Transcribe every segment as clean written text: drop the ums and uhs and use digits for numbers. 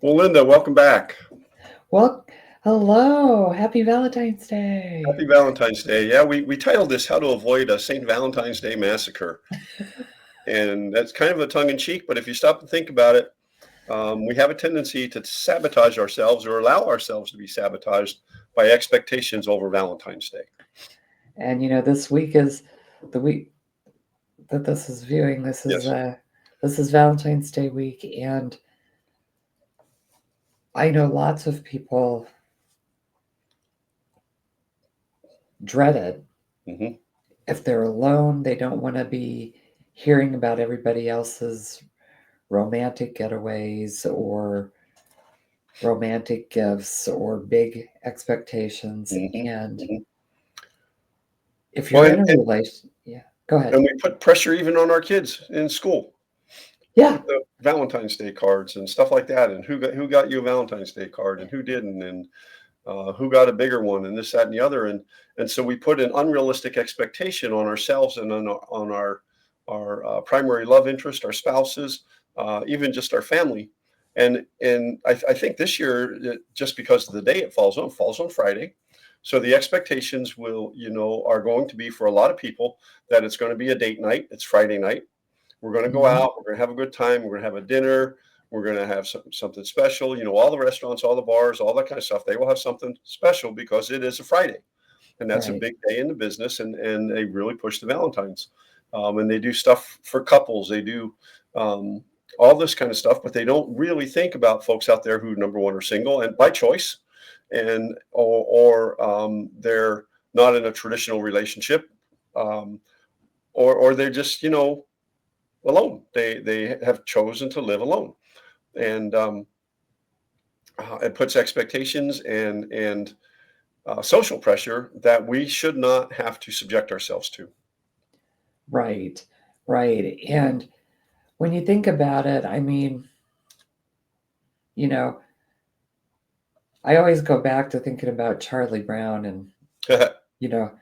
Well, Linda, welcome back. Well, hello. Happy Valentine's Day. Happy Valentine's Day. Yeah, we titled this How to Avoid a St. Valentine's Day Massacre. And that's kind of a tongue in cheek, but if you stop and think about it, we have a tendency to sabotage ourselves or allow ourselves to be sabotaged by expectations over Valentine's Day. And this week is the week that this is viewing. Yes. This is Valentine's Day week, and I know lots of people dread it. Hmm. If they're alone, they don't want to be hearing about everybody else's romantic getaways or romantic gifts or big expectations. Hmm. And Hmm. if Well, you're in a relation, yeah, go ahead. and we put pressure even on our kids in school Yeah, with the Valentine's Day cards and stuff like that, and who got you a Valentine's Day card and who didn't, and who got a bigger one, and this, that, and the other, and so we put an unrealistic expectation on ourselves and on our primary love interest, our spouses, even just our family, and I think this year, just because of the day it falls on Friday, so the expectations are going to be for a lot of people that it's going to be a date night. It's Friday night. We're going to go mhm, out. We're going to have a good time. We're going to have a dinner. We're going to have something special. All the restaurants, all the bars, all that kind of stuff. They will have something special because it is a Friday, and that's a right. big day in the business. And they really push the Valentines, and they do stuff for couples. They do um, all this kind of stuff, but they don't really think about folks out there who, number one, are single and by choice, and or they're not in a traditional relationship, um, or they're just alone. They have chosen to live alone, and it puts expectations and social pressure that we should not have to subject ourselves to. Right, right. And when you think about it, I mean, you know, I always go back to thinking about Charlie Brown and, you know,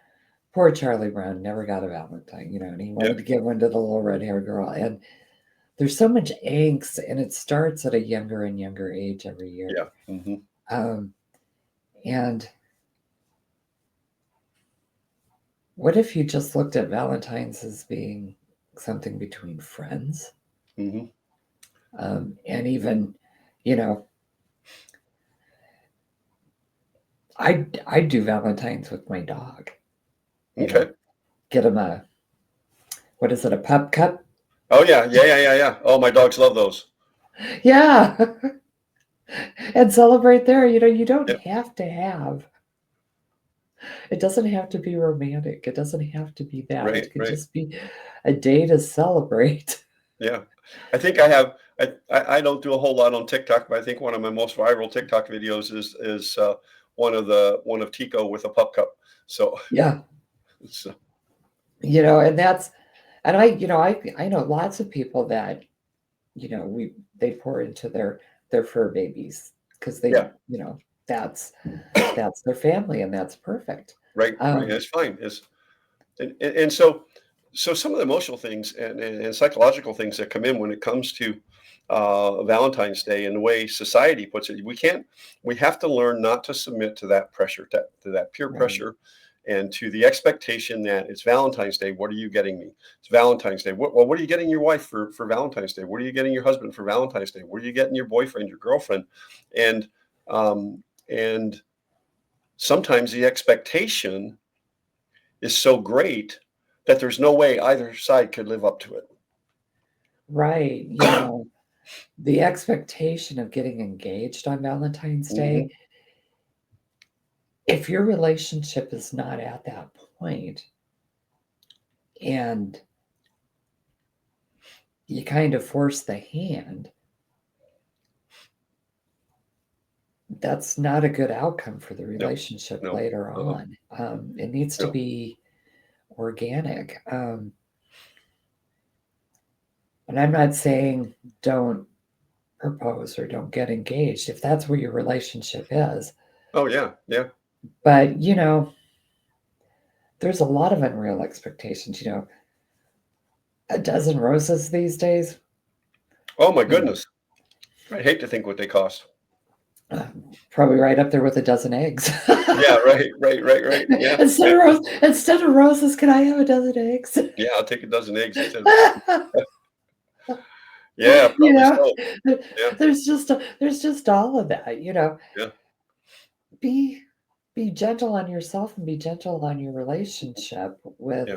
poor Charlie Brown never got a Valentine, and he Yeah, wanted to give one to the little red haired girl. And there's so much angst, and it starts at a younger and younger age every year. yeah, hmm, Um, and what if you just looked at Valentine's as being something between friends? hmm. And even, you know, I do Valentine's with my dog. You know, Okay. get him a what is it, a pup cup? Oh yeah, yeah, yeah, yeah, yeah. Oh, my dogs love those. Yeah, and celebrate there. You don't Yep. have to have. It doesn't have to be romantic. It doesn't have to be that. Right, It could right. just be a day to celebrate. Yeah. I think I have. I don't do a whole lot on TikTok, but I think one of my most viral TikTok videos is one of Tico with a pup cup. So, Yeah, so and I know lots of people that we they pour into their fur babies because they yeah. that's that's their family and that's perfect. Right, right. Um, It's fine. And so some of the emotional things and psychological things that come in when it comes to Valentine's Day and the way society puts it, we have to learn not to submit to that pressure, to that peer right, pressure, and to the expectation that it's Valentine's Day. What are you getting me? It's Valentine's Day. What are you getting your wife for Valentine's Day? What are you getting your husband for Valentine's Day? What are you getting your boyfriend, your girlfriend? And um, and sometimes the expectation is so great that there's no way either side could live up to it. right. The expectation of getting engaged on Valentine's Day, Hmm. if your relationship is not at that point and you kind of force the hand, that's not a good outcome for the No, relationship no, later uh-uh, on. It needs to no. be organic. And I'm not saying don't propose or don't get engaged if that's where your relationship is. Oh yeah, yeah. But, there's a lot of unreal expectations. A dozen roses these days, Oh my you know, goodness. I hate to think what they cost. Probably right up there with a dozen eggs. Yeah, right, right, right, right. Yeah, Instead yeah, of instead of roses, can I have a dozen eggs? yeah. I'll take a dozen eggs instead of yeah, You probably know, so. Yeah, there's just all of that, yeah, Be be gentle on yourself and be gentle on your relationship with yeah.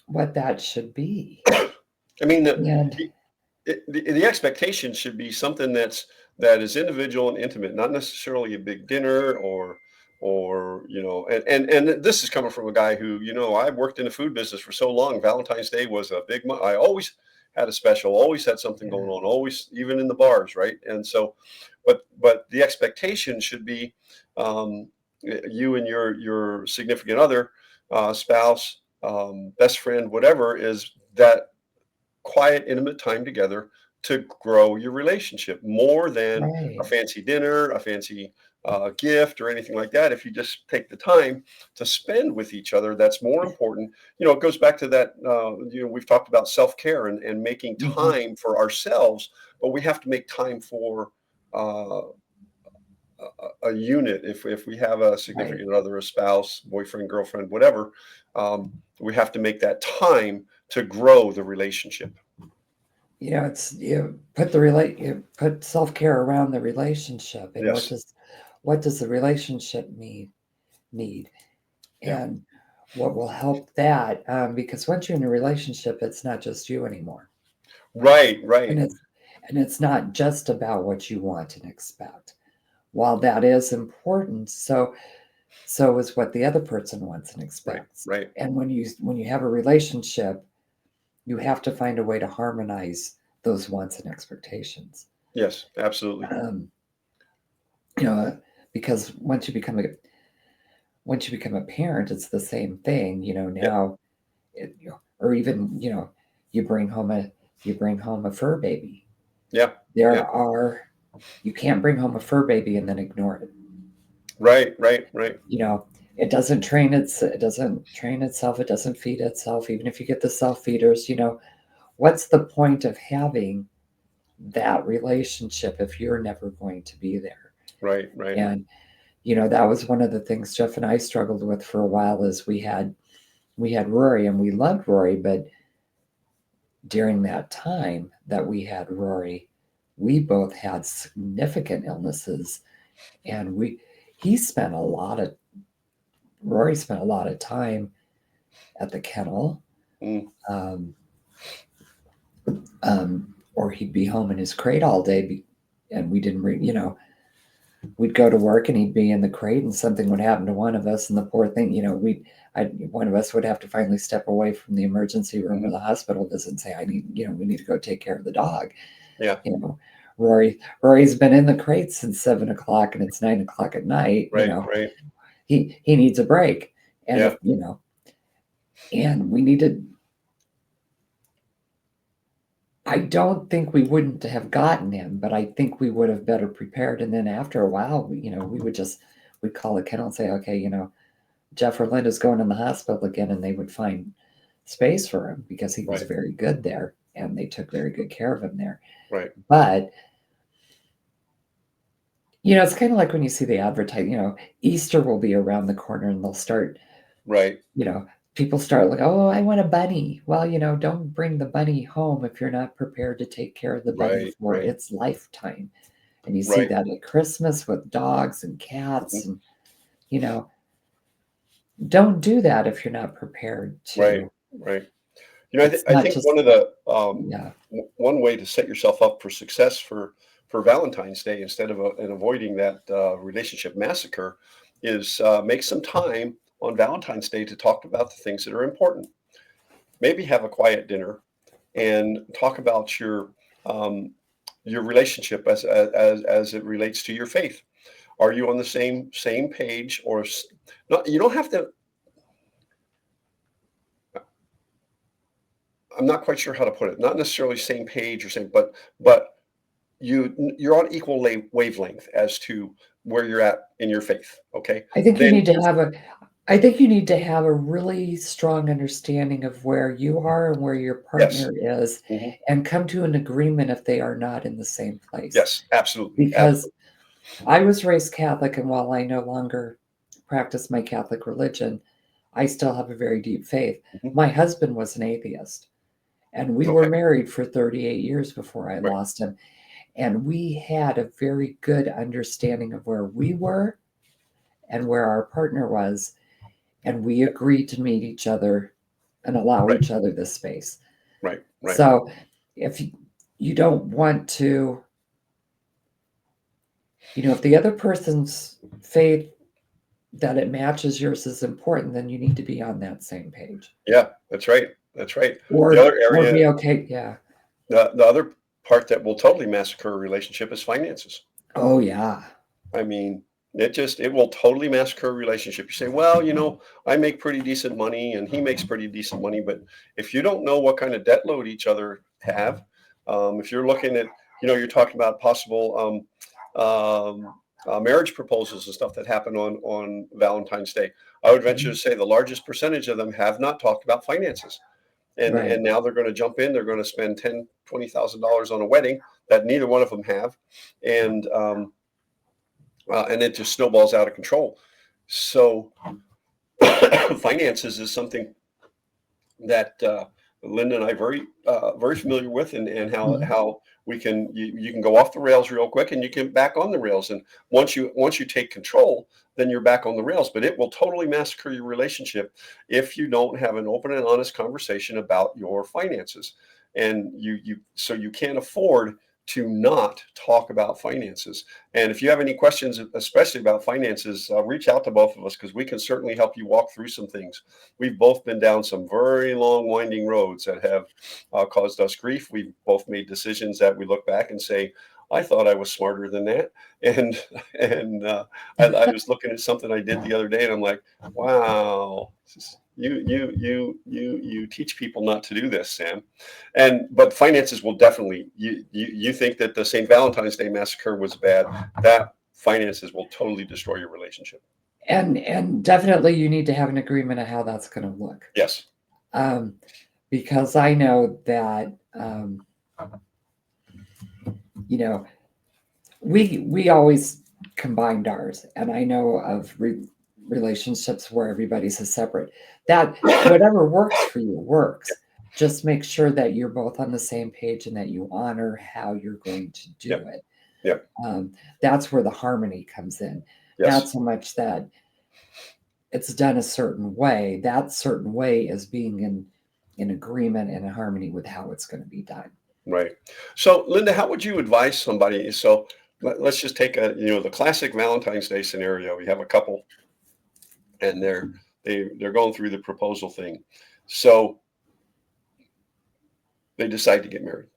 what that should be. I mean, And the the expectation should be something that is individual and intimate, not necessarily a big dinner or and this is coming from a guy who I've worked in the food business for so long. Valentine's Day was a big month. I always had a special, always had something yeah, going on, always, even in the bars, right? And so, but the expectation should be you and your significant other, spouse, best friend, whatever, is that quiet, intimate time together to grow your relationship more than a right, fancy dinner, a fancy gift, or anything like that. If you just take the time to spend with each other, that's more important. It goes back to that. We've talked about self care and making mhm, time for ourselves, but we have to make time for uh, a unit. If we have a right. significant other, a spouse, boyfriend, girlfriend, whatever, we have to make that time to grow the relationship. It's you put self-care around the relationship and Yes. what does the relationship need? Yeah. And what will help that, because once you're in a relationship, it's not just you anymore. Right, And right, it's not just about what you want and expect. While that is important, so is what the other person wants and right, expects. right. And when you have a relationship, you have to find a way to harmonize those wants and expectations. Yes, absolutely. Um, you know, because once you become a parent, it's the same thing. Yeah, Now, or even you bring home a you bring home a fur baby. yeah, yeah. There are You can't bring home a fur baby and then ignore it. Right, right, right, You know, it doesn't train itself, it doesn't feed itself, even if you get the self feeders. What's the point of having that relationship if you're never going to be there? right, right. And that was one of the things Jeff and I struggled with for a while. Is we had Rory and we loved Rory, but during that time that we had Rory, we both had significant illnesses, and we he spent a lot of Rory spent a lot of time at the kennel, Mm, um, or he'd be home in his crate all day, and we didn't, we'd go to work and he'd be in the crate, and something would happen to one of us, and the poor thing, one of us would have to finally step away from the emergency room or mhm. the hospital visit and say, we need to go take care of the dog. Yeah, You know, Rory's been in the crate since 7 o'clock, and it's 9 o'clock at night. right, right. He needs a break, and Yeah, if and we needed. I don't think we wouldn't have gotten him, but I think we would have better prepared. And then after a while, we'd call a kennel and say, okay, Jeff or Linda's going in the hospital again, and they would find space for him because he was right, very good there, and they took very good care of him there. right, But it's kind of like when you see the advertise. Easter will be around the corner, and they'll start, right, you know, people start like, oh, I want a bunny. Well, don't bring the bunny home if you're not prepared to take care of the bunny right, for right, its lifetime. And you see right. that at Christmas with dogs and Mhm. cats, and you know, don't do that if you're not prepared Right, to. right. It's I not think just one of the yeah, one way to set yourself up for success for Valentine's Day, instead of and avoiding that relationship massacre, is make some time on Valentine's Day to talk about the things that are important. Maybe have a quiet dinner and talk about um, your relationship as it relates to your faith. Are you on the same page, or not? You don't have to. I'm not quite sure how to put it. Not necessarily same page or same, but you're on equal wavelength as to where you're at in your faith. Okay, I think you then need to have a. I think you need to have a really strong understanding of where you are and where your Yes. partner is, Mhm. and come to an agreement if they are not in the same place. Yes, absolutely, Because absolutely. I was raised Catholic, and while I no longer practice my Catholic religion, I still have a very deep faith. Mhm. My husband was an atheist, and we were Okay, married for 38 years before I right, lost him. And we had a very good understanding of where we were and where our partner was. And we agreed to meet each other and allow right, each other this space. right, right. So if you don't want to, if the other person's faith that it matches yours is important, then you need to be on that same page. Yeah, that's right, that's right. The Or other or area be okay. Yeah. the other part that will totally massacre a relationship is finances. Oh yeah. I mean, it will totally massacre a relationship. You say, "Well, I make pretty decent money and he makes pretty decent money," but if you don't know what kind of debt load each other have, if you're looking at, you're talking about possible marriage proposals and stuff that happen on Valentine's Day. I would venture Mhm. to say the largest percentage of them have not talked about finances. And Right. now they're going to jump in. They're going to spend $10,000-$20,000 on a wedding that neither one of them have, and and it just snowballs out of control. So finances is something that Linda and I very familiar with, and Mhm. how you can go off the rails real quick and you can back on the rails, and once you take control, then you're back on the rails. But it will totally massacre your relationship if you don't have an open and honest conversation about your finances, and you can't afford to not talk about finances. And if you have any questions, especially about finances, reach out to both of us because we can certainly help you walk through some things. We've both been down some very long, winding roads that have caused us grief. We've both made decisions that we look back and say, "I thought I was smarter than that." And I was looking at something I did the other day, and I'm like, "Wow, you teach people not to do this, Sam." But finances will definitely. You think that the St. Valentine's Day massacre was bad? That finances will totally destroy your relationship. And definitely you need to have an agreement of how that's going to look. Yes. Um, because I know that you know we always combined ours, and I know of relationships where everybody's a separate. That whatever works for you Yep. works. Just make sure that you're both on the same page and that you honor how you're going to do Yep. it. Yep. Um, that's where the harmony comes in. Not Yes. so much that it's done a certain way. That certain way is being in agreement and in harmony with how it's going to be done. Right. So, Linda, how would you advise somebody? So, let's just take the classic Valentine's Day scenario. You have a couple, and they're going through the proposal thing. So they decide to get married,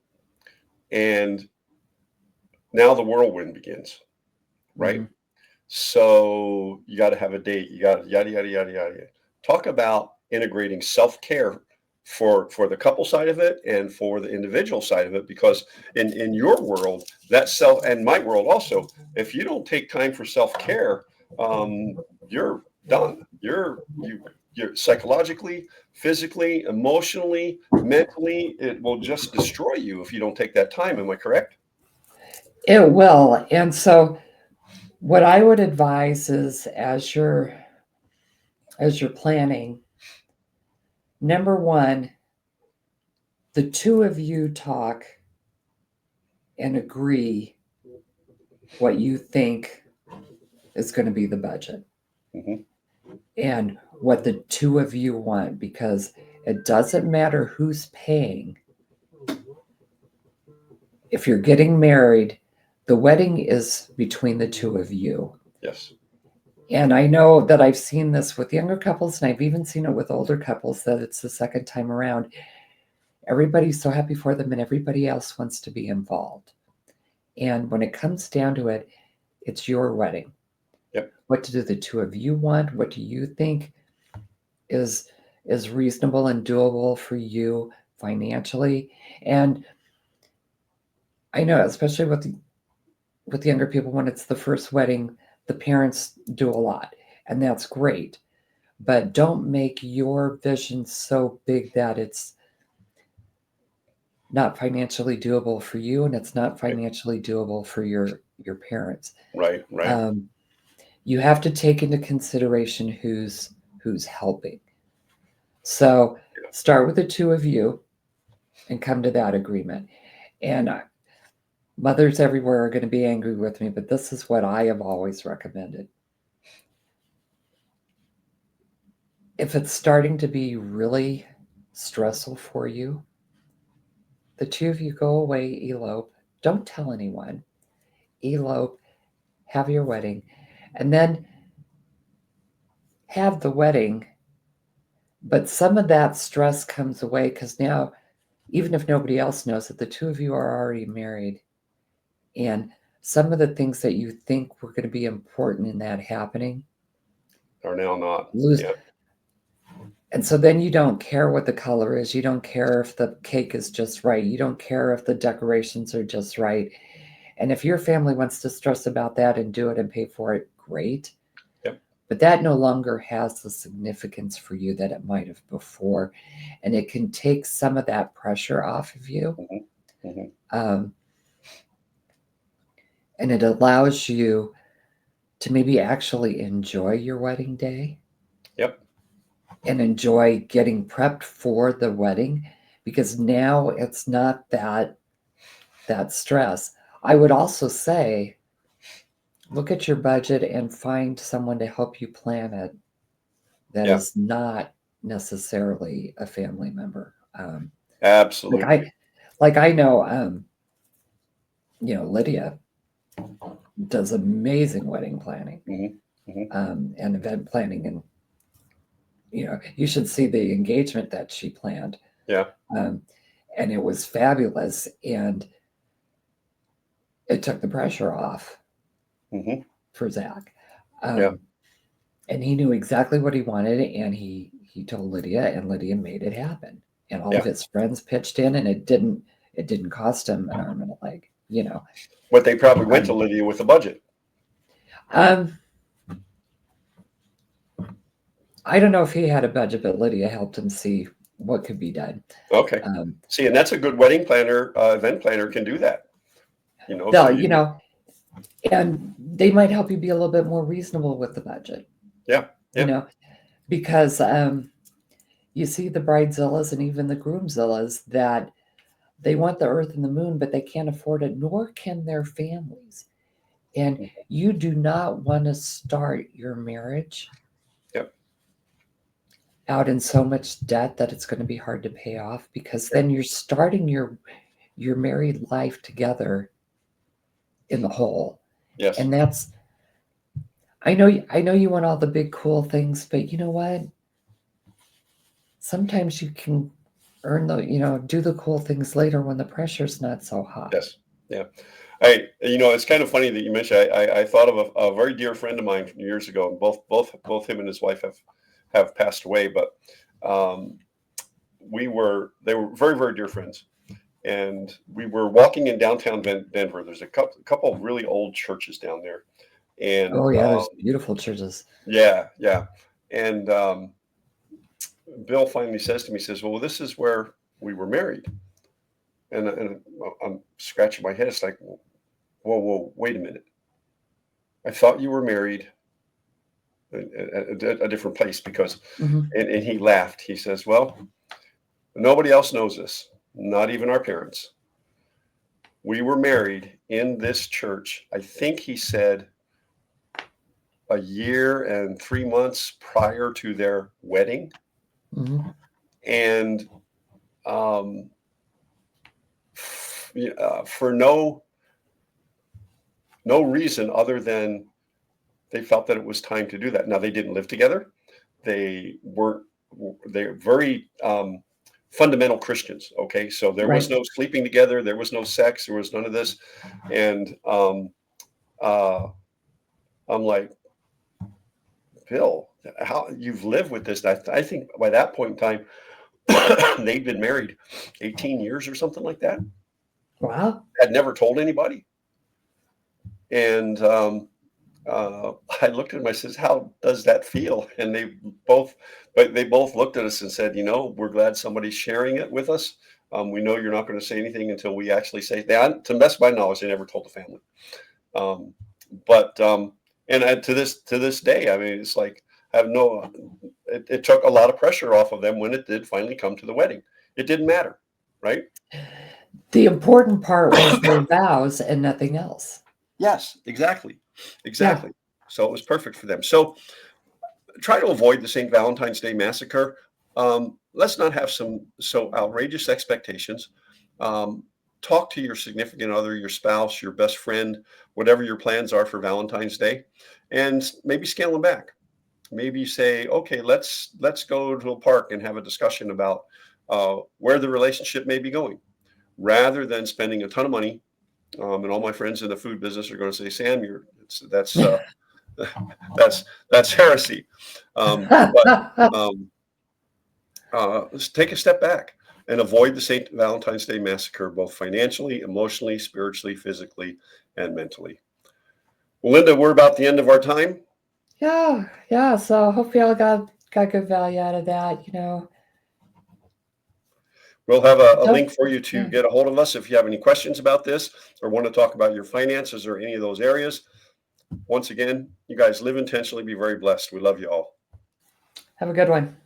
and now the whirlwind begins. Right. Mhm. So you got to have a date. You got yada yada yada yada. Talk about integrating self care for the couple side of it and for the individual side of it, because in your world, that self, and my world also, if you don't take time for self care, you're done. You're psychologically, physically, emotionally, mentally. It will just destroy you if you don't take that time. Am I correct? It will. And so what I would advise is as you're planning, number one, the two of you talk and agree what you think is going to be the budget Hmm. and what the two of you want, because it doesn't matter who's paying. If you're getting married, the wedding is between the two of you. Yes. And I know that I've seen this with younger couples, and I've even seen it with older couples, that it's the second time around. Everybody's so happy for them, and everybody else wants to be involved. And when it comes down to it, it's your wedding. Yep. What do the two of you want? What do you think is is reasonable and doable for you financially? And I know, especially with younger people, when it's the first wedding, the parents do a lot, and that's great. but don't make your vision so big that it's not financially doable for you and it's not Right, financially doable for your parents. right, right. Um, you have to take into consideration who's helping. So Yeah, start with the two of you and come to that agreement. And mothers everywhere are going to be angry with me, but this is what I have always recommended. If it's starting to be really stressful for you, the two of you go away, elope. Don't tell anyone. Elope, have your wedding, and then have the wedding. But some of that stress comes away because now, even if nobody else knows it, the two of you are already married. And some of the things that you think were going to be important in that happening or now not. lose. Yeah, And so then you don't care what the color is. You don't care if the cake is just right. You don't care if the decorations are just right. And if your family wants to stress about that and do it and pay for it, great. yep. But that no longer has the significance for you that it might have before. And it can take some of that pressure off of you. Hmm. Hmm. Um, and it allows you to maybe actually enjoy your wedding day Yep. and enjoy getting prepped for the wedding because now it's not that stress. I would also say look at your budget and find someone to help you plan it that Yeah, is not necessarily a family member. Like absolutely. I know Lydia does amazing wedding planning Hmm. Hmm. and event planning, and you should see the engagement that she planned. Yeah. Um, and it was fabulous, and it took the pressure off Hmm. for Zach. Yeah. Um, and he knew exactly what he wanted, and he told Lydia, and Lydia made it happen. And all of Yeah. his friends pitched in, and it didn't cost him an arm and a leg, But they probably went to Um, Lydia with a budget. um, I don't know if he had a budget, but Lydia helped him see what could be done. Okay. Um, See, and that's a good wedding planner, event planner can do that. So they'll, you, and they might help you be a little bit more reasonable with the budget, yeah, you yeah, know, because you see the bridezillas and even the groomzillas that they want the earth and the moon, but they can't afford it, nor can their families. And you do not want to start your marriage yep, out in so much debt that it's going to be hard to pay off because yep, then you're starting your married life together in the hole. yes, And that's I know you want all the big cool things, but you know what? Sometimes you can earn do the cool things later when the pressure's not so high. yes, yeah. It's kind of funny that you mentioned. I thought of a very dear friend of mine from years ago, and both him and his wife have passed away. But um, they were very very dear friends, and we were walking in downtown Denver. There's a couple of really old churches down there, and Oh yeah, there's beautiful churches. yeah, yeah, and Bill finally says to me, he says, "Well, this is where we were married," and I'm scratching my head. It's like, whoa, whoa, wait a minute. I thought you were married at a different place because, Mhm. and he laughed. He says, "Well, nobody else knows this, not even our parents. We were married in this church." I think he said a year and 3 months prior to their wedding, Mhm. and um, for no reason other than they felt that it was time to do that. Now they didn't live together. They weren't. They're very fundamental Christians. Okay, so there was Right. no sleeping together. There was no sex. There was none of this. And uh, I'm like, Bill, how you've lived with this? I think by that point in time, they'd been married 18 years or something like that. Wow. Had never told anybody. And I looked at them, I says, "How does that feel?" And they both looked at us and said, "We're glad somebody's sharing it with us. We know you're not going to say anything until we actually say that." To the best of my knowledge, they never told the family. Um, but and to this day, I mean, it's like I have no. It took a lot of pressure off of them when it did finally come to the wedding. It didn't matter, right? The important part was their vows and nothing else. Yes, exactly, Yeah. exactly. So it was perfect for them. So try to avoid the St. Valentine's Day massacre. Let's not have some so outrageous expectations. Um, Talk to your significant other, your spouse, your best friend, whatever your plans are for Valentine's Day, and maybe scale them back. Maybe say, okay, let's go to a park and have a discussion about where the relationship may be going, rather than spending a ton of money. And all my friends in the food business are going to say, Sam, that's that's heresy. But let's take a step back and avoid the St. Valentine's Day massacre, both financially, emotionally, spiritually, physically, and mentally. Well, Linda, we're about the end of our time. Yeah, yeah. So hopefully y'all got good value out of that, We'll have a Don't link for you to yeah. get a hold of us if you have any questions about this or want to talk about your finances or any of those areas. Once again, you guys live intentionally, be very blessed. We love you all. Have a good one.